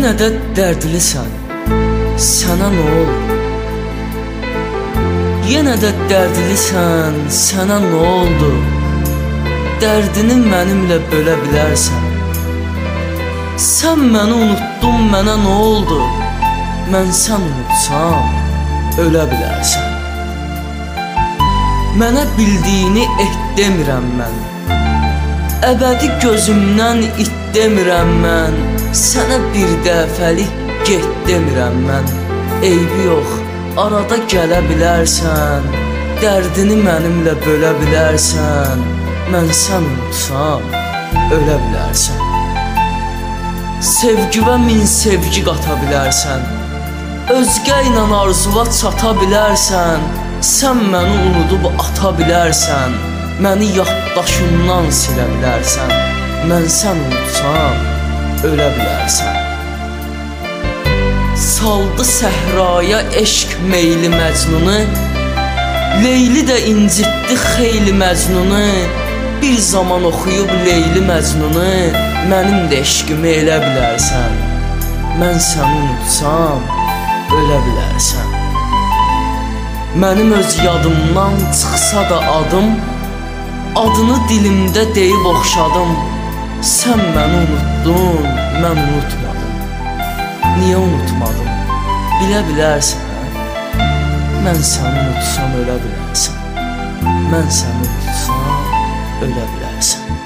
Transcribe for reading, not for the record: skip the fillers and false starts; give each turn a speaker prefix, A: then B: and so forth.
A: Yenə də dərdlisən, sənə nə oldu? Yenə də dərdlisən, sənə nə oldu? Dərdini mənimlə bölə bilərsən. Sən məni unuttun, mənə nə oldu? Mən sən unutsam, ölə bilərsən. Mənə bildiyini et demirəm mən, əbədi gözümdən it demirəm mən. Sənə bir dəfəlik get demirəm mən. Eybi yox, arada gələ bilərsən, dərdini mənimlə bölə bilərsən. Mən sən unutsam, ölə bilərsən. Sevgivə min sevgi qata bilərsən, özgə ilə arzuva çata bilərsən. Sən məni unudub ata bilərsən, məni yaddaşından silə bilərsən. Mən sən unutsam, ölə bilərsən. Saldı səhraya eşq meyli Məcnunu, Leyli də incitdi xeyli Məcnunu. Bir zaman oxuyub Leyli Məcnunu, mənim də eşqimi elə bilərsən. Mən səni unutsam, ölə bilərsən. Mənim öz yadımdan çıxsa da adım, adını dilimdə deyib oxşadım. Sən məni unuttun, mən unutmadım. Niyə unutmadım? Bilə bilərsən. Mən səni unutsam, ölə bilərsən. Mən səni unutsam, ölə bilərsən.